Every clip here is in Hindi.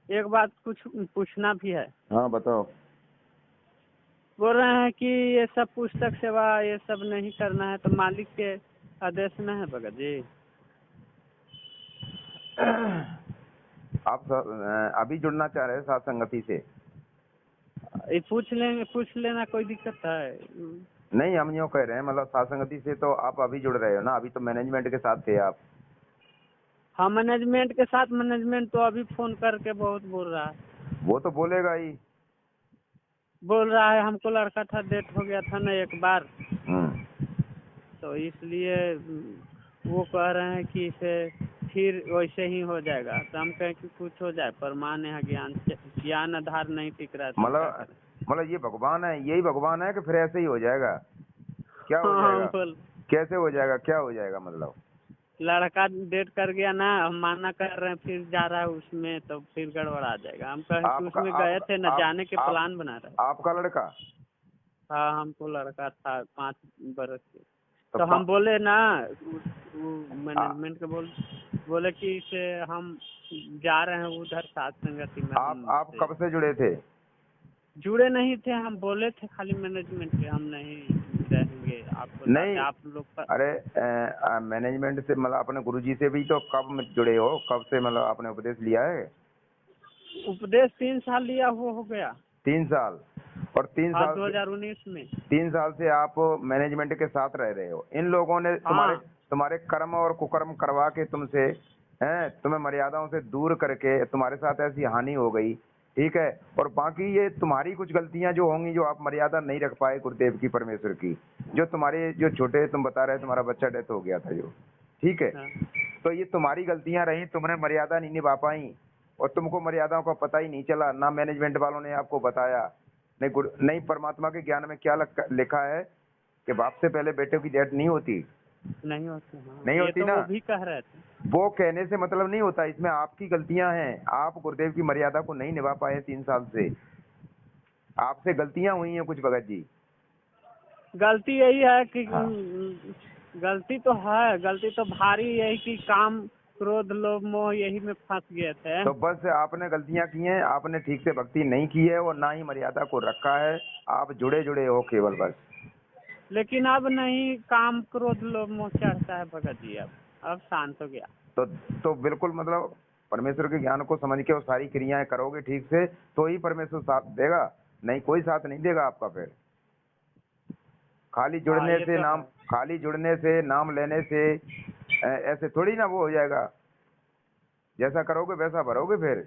एक बात कुछ पूछना भी है। हाँ बताओ। बोल रहे हैं कि ये सब पुस्तक सेवा ये सब नहीं करना है तो मालिक के आदेश में है भगत जी। आप अभी जुड़ना चाह रहे हैं साथ संगति से? ये पूछ लेना कोई दिक्कत है? नहीं, हम यूँ कह रहे हैं मतलब साथ संगति से तो आप अभी जुड़ रहे हो ना, अभी तो मैनेजमेंट के साथ थे आप। हाँ मैनेजमेंट के साथ, मैनेजमेंट तो अभी फोन करके बहुत बोल रहा है। वो तो बोलेगा ही। बोल रहा है हमको लड़का था, डेट हो गया था ना एक बार, तो इसलिए वो कह रहे हैं कि इसे फिर वैसे ही हो जाएगा। तो हम कहें कि कुछ हो जाए, प्रमाण है, ज्ञान आधार नहीं टिक रहा है तो क्या करें। मतलब ये भगवान है, यही भगवान है कि फिर ऐसे ही हो जाएगा? क्या हो हाँ जाएगा? बोल, कैसे हो जाएगा, क्या हो जाएगा मतलब? लड़का डेट कर गया ना, हम माना कर रहे हैं, फिर जा रहा है उसमें, तो फिर गड़बड़ आ जाएगा। हम कहें कि आपका उसमें गए थे ना, जाने के आप प्लान बना रहे। आपका लड़का? हाँ हमको लड़का था 5 बरस के। तो तो हम बोले ना, मैनेजमेंट के बोले कि इसे हम जा रहे हैं उधर साथ संगति में। आप कब से जुड़े थे? जुड़े नहीं थे, हम बोले थे खाली मैनेजमेंट के हम नहीं रहेंगे आपको साथ, नहीं, आप लोग का। अरे मैनेजमेंट से मतलब अपने गुरुजी से भी तो कब में जुड़े हो, कब से मतलब आपने उपदेश लिया है? उपदेश 3 साल लिया हुआ हो गया। 3 साल? और हाँ 2019 में। 3 साल से आप मैनेजमेंट के साथ रह रहे हो। इन लोगों ने तुम्हारे हाँ तुम्हारे कर्म और कुकर्म करवा के तुमसे, हैं, तुम्हें मर्यादाओं से दूर करके तुम्हारे साथ ऐसी हानि हो गई, ठीक है। और बाकी ये तुम्हारी कुछ गलतियां जो होंगी, जो आप मर्यादा नहीं रख पाए गुरुदेव की, परमेश्वर की, जो तुम्हारे जो छोटे तुम बता रहे तुम्हारा बच्चा डेथ हो गया था जो, ठीक है। हाँ। तो ये तुम्हारी गलतियां रही, तुमने मर्यादा नहीं निभा पाई और तुमको मर्यादाओं का पता ही नहीं चला, ना मैनेजमेंट वालों ने आपको बताया। नहीं, परमात्मा के ज्ञान में क्या लिखा है कि बाप से पहले बेटे की डेथ नहीं होती। नहीं होती, हाँ नहीं ये होती तो ना। वो भी कह रहे थे। वो कहने से मतलब नहीं होता, इसमें आपकी गलतियां हैं। आप गुरुदेव की मर्यादा को नहीं निभा पाए 3 साल से, आपसे गलतियां हुई हैं कुछ भगत जी। गलती यही है कि हाँ। गलती तो है, गलती तो भारी यही कि काम क्रोध लोभ मोह यही में फंस गए थे। तो बस आपने गलतियां की हैं, आपने ठीक से भक्ति नहीं की है और ना ही मर्यादा को रखा है। आप जुड़े जुड़े हो केवल, बस। लेकिन अब नहीं, काम क्रोध लोभ मोह चढ़ता है भगत जी। अब शांत हो गया। तो बिल्कुल मतलब परमेश्वर के ज्ञान को समझ के वो सारी क्रियाएं करोगे ठीक से, तो ही परमेश्वर साथ देगा, नहीं कोई साथ नहीं देगा आपका। फिर खाली हाँ जुड़ने ये से तो नाम है। खाली जुड़ने से नाम लेने से ऐसे थोड़ी ना वो हो जाएगा। जैसा करोगे वैसा भरोगे फिर।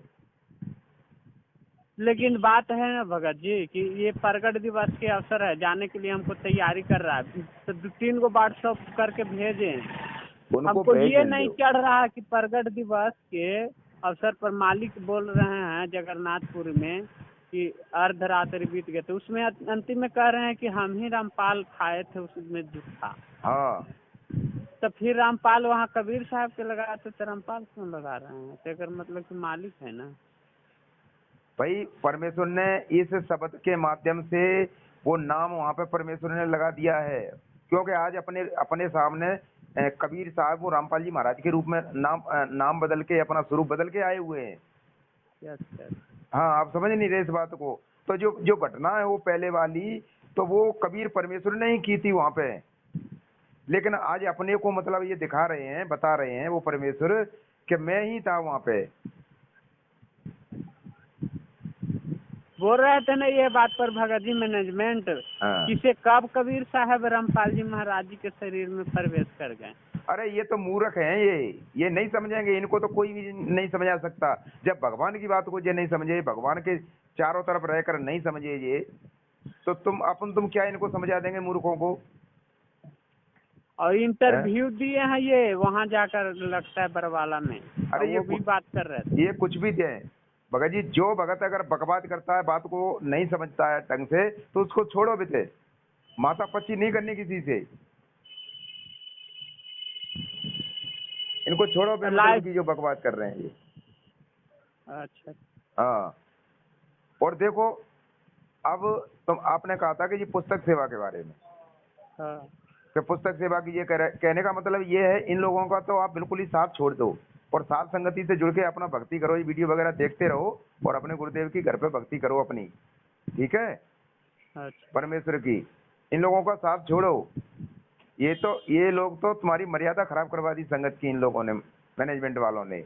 लेकिन बात है ना भगत जी कि ये प्रगट दिवस के अवसर है, जाने के लिए हमको तैयारी कर रहा है, तो 2-3 को व्हाट्सअप करके भेजे। उनको हमको भेज ये देने नहीं दो। चढ़ रहा कि प्रगट दिवस के अवसर पर मालिक बोल रहे हैं जगन्नाथपुर में कि अर्धरात्रि बीत गए, तो उसमें अंतिम में कह रहे हैं कि हम ही रामपाल खाए थे, उसमें झूठा। हाँ तो फिर रामपाल वहाँ कबीर साहब के लगाते तो रामपाल क्यों लगा रहे हैं? तो अगर मतलब कि मालिक है ना। भाई, परमेश्वर ने इस शब्द के माध्यम से वो नाम वहां पे परमेश्वर ने लगा दिया है, क्योंकि आज अपने अपने सामने कबीर साहब वो रामपाल जी महाराज के रूप में नाम बदल के, अपना स्वरूप बदल के आए हुए हैं। अच्छा। हाँ, आप समझ नहीं रहे इस बात को। तो जो जो घटना है वो पहले वाली, तो वो कबीर परमेश्वर ने ही की थी वहां पे। लेकिन आज अपने को मतलब ये दिखा रहे हैं, बता रहे हैं वो परमेश्वर कि मैं ही था वहां पे। बोल रहे थे ना ये बात पर भगत जी मैनेजमेंट, हाँ। किसे कब कबीर साहब रामपाल जी महाराज जी के शरीर में प्रवेश कर गए। अरे ये तो मूर्ख हैं, ये नहीं समझेंगे, इनको तो कोई भी नहीं समझा सकता। जब भगवान की बात को ये नहीं समझे, भगवान के चारों तरफ रहकर नहीं समझे ये, तो तुम क्या इनको समझा देंगे मूर्खों को? और हैं? इंटरव्यू दिए हैं ये वहाँ जाकर, लगता है बरवाला में, और अरे वो भी बात कर रहे थे। ये कुछ भी दे भगत जी। जो भगत अगर बकवाद करता है, बात को नहीं समझता है ढंग से, तो उसको छोड़ो बेटे, माथा पच्ची नहीं करनी किसी से। इनको छोड़ो बेमतलब लाइव। की जो बकवाद कर रहे हैं ये। अच्छा। हाँ। और देखो, अब तुम आपने कहा था कि ये पुस्तक सेवा के बारे में, हाँ कि पुस्तक सेवा की ये कहने का मतलब ये है, इन लोगों का तो आप बिल्कुल ही साथ छोड़ दो। और साथ संगति से जुड़ के अपना भक्ति करो, ये वीडियो वगैरह देखते रहो और अपने गुरुदेव की घर पे भक्ति करो अपनी, ठीक है, अच्छा परमेश्वर की। इन लोगों का साथ छोड़ो, ये लोग तो तुम्हारी मर्यादा खराब करवा दी संगत की, इन लोगों ने, मैनेजमेंट वालों ने,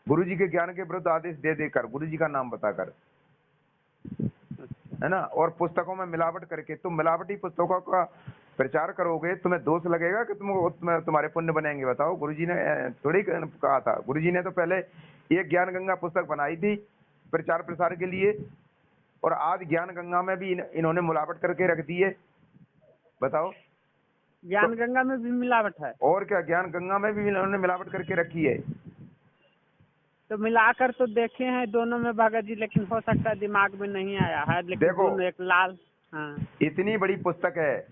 गुरु जी के ज्ञान के विरुद्ध आदेश दे देकर, गुरु जी का नाम बताकर, अच्छा है ना। और पुस्तकों में मिलावट करके तुम मिलावटी पुस्तकों का प्रचार करोगे, तुम्हें दोष लगेगा कि तुम्हारे पुण्य बनेंगे? बताओ, गुरुजी ने थोड़ी कहा था। गुरुजी ने तो पहले एक ज्ञान गंगा पुस्तक बनाई थी प्रचार प्रसार के लिए, और आज ज्ञान गंगा में भी इन्होंने मिलावट करके रख दी है। बताओ, ज्ञान गंगा में भी मिलावट है? और क्या, ज्ञान गंगा में भी इन्होंने मिलावट करके रखी है। तो मिलाकर तो देखे हैं दोनों में भगत जी, लेकिन हो सकता है दिमाग में नहीं आया है। लेकिन देखो, दोनों एक लाल, हाँ, इतनी बड़ी पुस्तक है,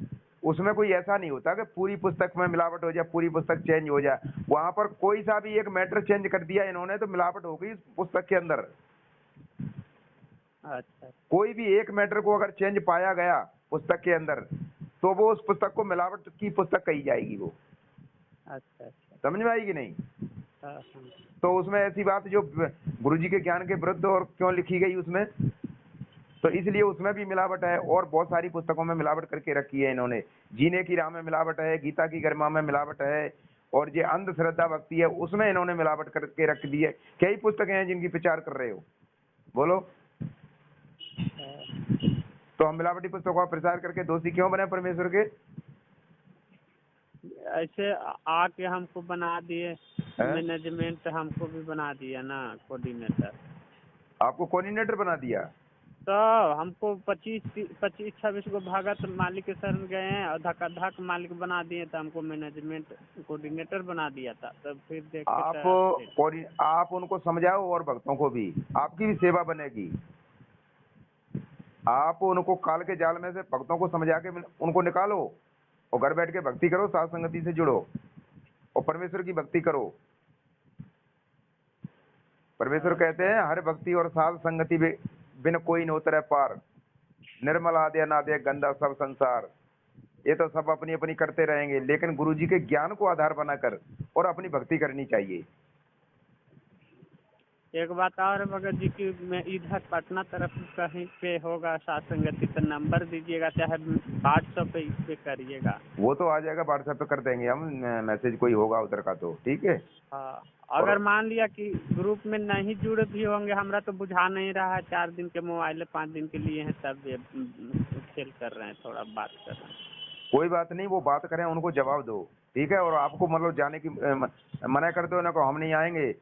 उसमें कोई ऐसा नहीं होता कि पूरी पुस्तक में मिलावट हो जाए, पूरी पुस्तक चेंज हो जाए। वहां पर कोई सा भी एक मैटर चेंज कर दिया इन्होंने तो मिलावट हो गई उस पुस्तक के अंदर। अच्छा कोई भी एक मैटर को अगर चेंज पाया गया पुस्तक के अंदर, तो वो उस पुस्तक को मिलावट की पुस्तक कही जाएगी वो। अच्छा अच्छा, समझ में आएगी नहीं? हाँ, हाँ। तो उसमें ऐसी बात जो गुरुजी के ज्ञान के विरुद्ध और क्यों लिखी गई उसमें, तो इसलिए उसमें भी मिलावट है। और बहुत सारी पुस्तकों में मिलावट करके रखी है इन्होंने। जीने की राह में मिलावट है, गीता की गरिमा में मिलावट है, और ये अंधश्रद्धा भक्ति है उसमें इन्होंने मिलावट करके रख दी है। कई पुस्तकें हैं जिनकी प्रचार कर रहे हो, बोलो। तो हम मिलावटी पुस्तकों का प्रचार करके दोषी क्यों बने परमेश्वर के? ऐसे आके हमको बना दिए, मैनेजमेंट हमको भी बना दिया ना कोऑर्डिनेटर। आपको कोऑर्डिनेटर बना दिया? तो हमको 25-26 को भगत मालिक के शरण गए हैं और धक मालिक बना दिए, तो हमको मैनेजमेंट कोऑर्डिनेटर बना दिया था। तब फिर देखे आप उनको समझाओ और भक्तों को भी, आपकी भी सेवा बनेगी। आप उनको काल के जाल में से भक्तों को समझा के उनको निकालो और घर बैठ के भक्ति करो, साथ संगति से जुड़ो और परमेश्वर की भक्ति करो। परमेश्वर कहते हैं हर भक्ति और साध संगति बिन कोई न उतरे पार, निर्मल आदि अनादि गंदा सब संसार। ये तो सब अपनी अपनी करते रहेंगे, लेकिन गुरु जी के ज्ञान को आधार बनाकर और अपनी भक्ति करनी चाहिए। एक बात और भगत जी की, मैं इधर पटना तरफ कहीं पे होगा साथ संगति, तो नंबर दीजिएगा, चाहे व्हाट्सएप पे इस पे करिएगा। वो तो आ जाएगा, व्हाट्सएप पे कर देंगे हम मैसेज, कोई होगा उधर का तो ठीक है। हाँ, अगर मान लिया कि ग्रुप में नहीं जुड़े भी होंगे, हमरा तो बुझा नहीं रहा है, 4 दिन के मोबाइल 5 दिन के लिए हैं, तब ये खेल कर रहे हैं, थोड़ा बात कर रहे हैं। कोई बात नहीं, वो बात करें, उनको जवाब दो, ठीक है। और आपको मतलब जाने की मना कर दो ना, को हम नहीं आएंगे,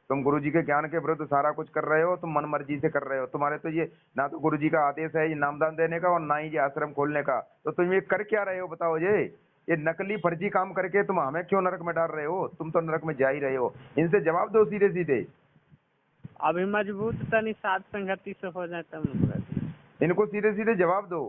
तुम गुरु जी के ज्ञान के विरुद्ध सारा कुछ कर रहे हो, तुम मन मर्जी से कर रहे हो। तुम्हारे तो ये ना तो गुरु जी का आदेश है ये नामदान देने का और ना ही ये आश्रम खोलने का, तो तुम ये कर क्या रहे हो बताओ? ये नकली फर्जी काम करके तुम हमें क्यों नरक में डाल रहे हो? तुम तो नरक में जा ही रहे हो। इनसे जवाब दो सीधे सीधे। अभी मजबूत तनी साथ संगति से हो जाए तब इनको सीधे सीधे जवाब दो।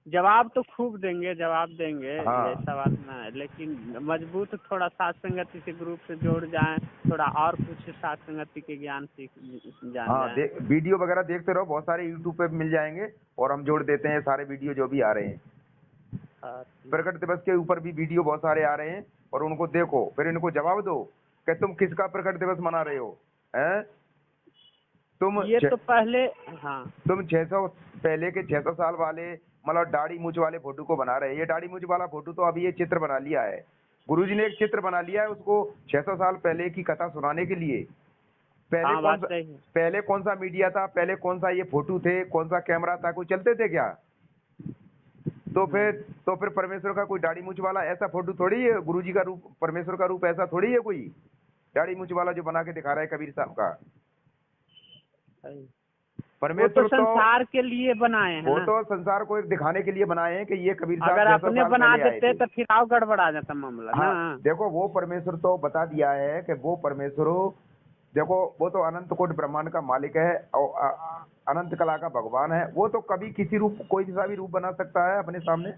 जवाब तो खूब देंगे, जवाब देंगे, हाँ। ऐसा बात ना है, लेकिन मजबूत थोड़ा साथ संगति से ग्रुप से जोड़ जाएं, थोड़ा और कुछ साथ संगति के ज्ञान सीख जान हाँ, जाएं। वीडियो वगैरह देखते रहो, बहुत सारे यूट्यूब पे मिल जाएंगे और हम जोड़ देते हैं सारे वीडियो जो भी आ रहे हैं। हाँ, प्रकट दिवस के ऊपर भी वीडियो बहुत सारे आ रहे हैं और उनको देखो, फिर इनको जवाब दो कि तुम किसका प्रकट दिवस मना रहे हो, हैं? तुम ये तो पहले, हाँ, तुम 600 पहले के 600 साल वाले मतलब दाढ़ी मूछ वाले फोटो को बना रहे हैं। ये दाढ़ी मूछ वाला फोटो तो अभी ये चित्र बना लिया है, गुरुजी ने एक चित्र बना लिया है उसको 600 साल पहले की कथा सुनाने के लिए। पहले कौन सा मीडिया था, पहले कौन सा ये फोटो थे, कौन सा कैमरा था, कोई चलते थे क्या? तो फिर परमेश्वर का कोई दाढ़ी मूछ वाला ऐसा फोटो थोड़ी है, गुरुजी का रूप, परमेश्वर का रूप ऐसा थोड़ी है कोई दाढ़ी मूछ वाला जो बना के दिखा रहा है कबीर साहब का। परमेश्वर तो संसार के लिए बनाए हैं, वो तो संसार को एक दिखाने के लिए बनाए हैं कि ये कबीर साहब अगर अपने बना देते तो फिर आओ गड़बड़ा जाता मामला। हाँ, देखो वो परमेश्वर तो बता दिया है कि वो परमेश्वर, देखो वो तो अनंत कोटि ब्रह्मांड का मालिक है और अनंत कला का भगवान है। वो तो कभी किसी रूप, कोई सा भी रूप बना सकता है अपने सामने।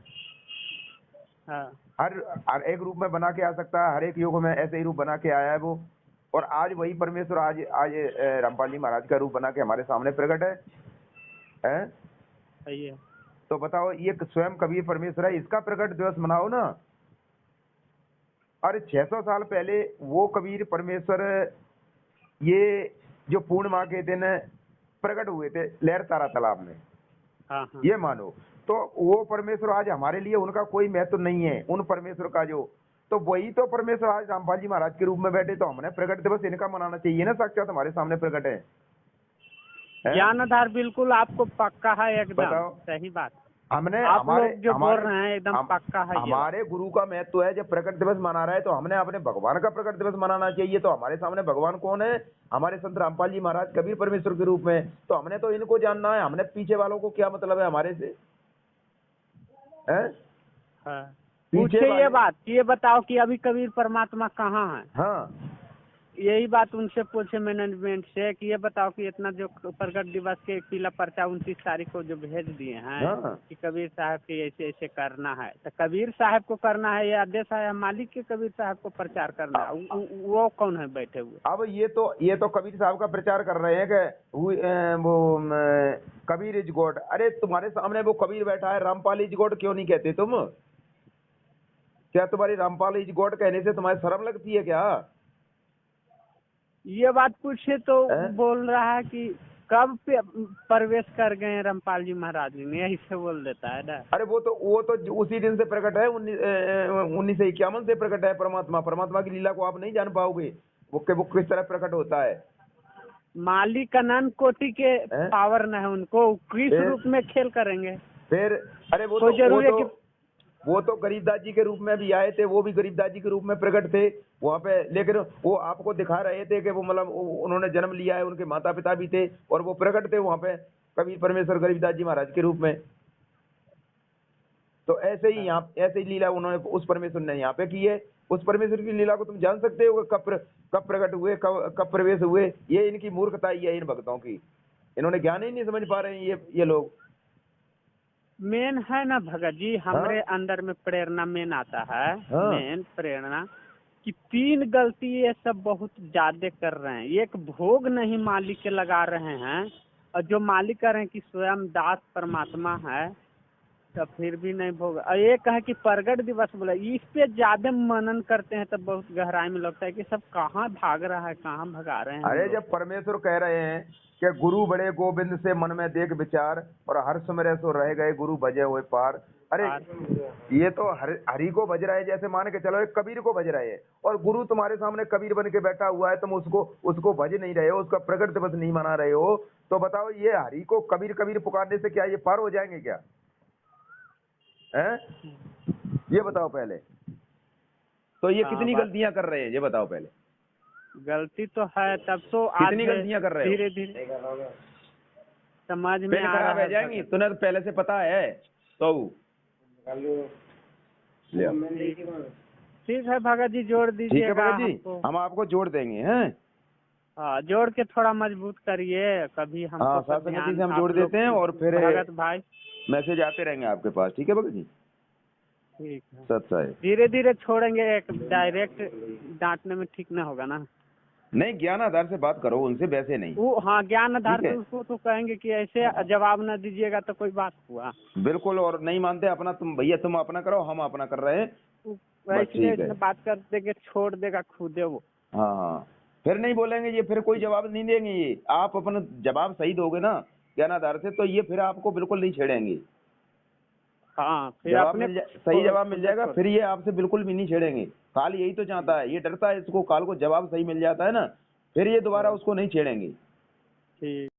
हाँ, हर एक रूप में बना के आ सकता है, हर एक युग में ऐसे ही रूप बना के आया है वो। और आज वही परमेश्वर आज रामपाल जी महाराज का रूप बना के हमारे सामने प्रकट है? सही है। तो बताओ, ये स्वयं कबीर परमेश्वर है, इसका प्रकट दिवस मनाओ ना। अरे 600 साल पहले वो कबीर परमेश्वर ये जो पूर्णिमा के दिन प्रकट हुए थे लहर तारा तालाब में, हाँ हाँ। ये मानो तो वो परमेश्वर आज हमारे लिए उनका कोई महत्व नहीं है उन परमेश्वर का जो, तो वही तो परमेश्वर आज रामपाल जी महाराज के रूप में बैठे, तो हमने प्रकट दिवस इनका मनाना चाहिए ना, साक्षात हमारे सामने प्रकट है। ज्ञान आधार बिल्कुल आपको पक्का है, एकदम बताओ। सही बात। हमने आप हमारे लोग जो बोल रहे हैं एकदम पक्का है ये बात। हमारे गुरु का महत्व है, जब प्रकट दिवस मना रहा है तो हमने अपने भगवान का प्रकट दिवस मनाना चाहिए। तो हमारे सामने भगवान कौन है? हमारे संत रामपाल जी महाराज कबीर परमेश्वर के रूप में, तो हमने तो इनको जानना है, हमने पीछे वालों को क्या मतलब है हमारे से, हैं? हाँ। पीछे पूछे ये वाले- बात, ये बताओ कि अभी कबीर परमात्मा कहाँ है? हाँ यही बात उनसे पूछे मैनेजमेंट से कि ये बताओ कि इतना जो प्रगट दिवस के पीला पर्चा 29 तारीख को जो भेज दिए हैं हाँ। कि कबीर साहब के ऐसे ऐसे करना है, तो कबीर साहब को करना है, ये आदेश है मालिक के कबीर साहब को प्रचार करना है, वो कौन है बैठे हुए? अब ये तो कबीर साहब का प्रचार कर रहे हैं कि कबीर इज गॉड। अरे तुम्हारे सामने वो कबीर बैठा है, रामपाल इज गॉड क्यों नहीं कहते तुम? क्या तुम्हारी रामपाल इज गॉड कहने से तुम्हारी शर्म लगती है क्या? ये बात पूछे तो हैं? बोल रहा है कि कब पे प्रवेश कर गए रामपाल जी महाराज ने, यही से बोल देता है ना। अरे वो तो उसी दिन से प्रकट है, 1951 से प्रकट है परमात्मा। परमात्मा की लीला को आप नहीं जान पाओगे वो किस तरह प्रकट होता है। मालिक अनंत कोटि के हैं? पावर न है उनको, किस फिर? रूप में खेल करेंगे? फिर अरे कोई जरूरी है कि वो तो गरीबदास जी के रूप में भी आए थे, वो भी गरीबदास जी के रूप में प्रकट थे वहाँ पे, लेकिन वो आपको दिखा रहे थे कि वो मतलब उन्होंने जन्म लिया है, उनके माता पिता भी थे और वो प्रकट थे वहाँ पे कबीर परमेश्वर गरीबदास जी महाराज के रूप में। तो ऐसे ही यहाँ ऐसे ही लीला उन्होंने उस परमेश्वर ने यहाँ पे की है। उस परमेश्वर की लीला को तुम जान सकते हो कब प्रकट हुए, कब प्रवेश हुए? ये इनकी मूर्खता ही है इन भक्तों की, इन्होंने ज्ञान ही नहीं समझ पा रहे हैं ये लोग। मेन है ना भगत जी, हमारे हाँ? अंदर में प्रेरणा मेन आता है। हाँ। मेन प्रेरणा कि 3 गलती ये सब बहुत ज्यादा कर रहे हैं। एक भोग नहीं मालिक के लगा रहे हैं, और जो मालिक कर रहे हैं कि स्वयं दास परमात्मा है, तो फिर भी नहीं भोग। और एक है कि प्रगट दिवस बोला, इस पे ज्यादा मनन करते हैं तो बहुत गहराई में लगता है कि सब कहाँ भाग रहा है, कहाँ भगा रहे हैं। अरे जब परमेश्वर कह रहे हैं कि गुरु बड़े गोविंद से मन में देख विचार, और हर सुमरे सो रह गए गुरु भजे हुए पार। अरे ये तो हरि को भज रहे हैं, जैसे मान के चलो एक कबीर को भज रहे हैं, और गुरु तुम्हारे सामने कबीर बन के बैठा हुआ है, तुम उसको भज नहीं रहे हो, उसका प्रकट दिवस नहीं मना रहे हो, तो बताओ ये हरि को कबीर कबीर पुकारने से क्या ये पार हो जाएंगे क्या? हैं? ये बताओ पहले तो ये कितनी गलतियां कर रहे हैं, ये बताओ पहले। गलती तो है, तब तो कितनी गलतियां कर रहे हो? धीरे धीरे समझ में पेन आ खराब रहा है जाएंगी, तूने तो पहले से पता है तो ले आओ। ठीक है भगत जी, जोड़ ठीक है दीजिएगा भगत जी, हमको। हम आपको जोड़ देंगे हैं। हाँ, जोड़ के थोड़ा मजबूत करिए, कभी हम हाँ, शासनपति से हम जोड़ देते हैं, और फिर भगत भाई मैसेज आते रहेंगे आपके पास। ठीक है भगत जी, ठीक है। सच है। धीरे धीरे छोड़ेंगे, एक डायरेक्ट डांटने में ठीक ना होगा ना। नहीं, ज्ञान आधार से बात करो उनसे, वैसे नहीं। वो हाँ, ज्ञान आधार ठीक है। पे उसको तो कहेंगे कि ऐसे जवाब न दीजिएगा तो कोई बात हुआ। बिल्कुल, और नहीं मानते अपना, तुम भैया तुम अपना करो, हम अपना कर रहे हैं। इसलिए ठीक है। बात कर देंगे, छोड़ देगा खुदे वो। हाँ हाँ, फिर नहीं बोलेंगे ये, फिर कोई जवाब नहीं देंगे ये। आप अपना जवाब सही दोगे ना ज्ञान आधार से, तो ये फिर आपको बिल्कुल नहीं छेड़ेंगे। हाँ, फिर जवाब अपने सही जवाब मिल जाएगा, फिर ये आपसे बिल्कुल भी नहीं छेड़ेंगे। काल यही तो चाहता है, ये डरता है इसको, काल को जवाब सही मिल जाता है ना, फिर ये दोबारा उसको नहीं छेड़ेंगे। ठीक।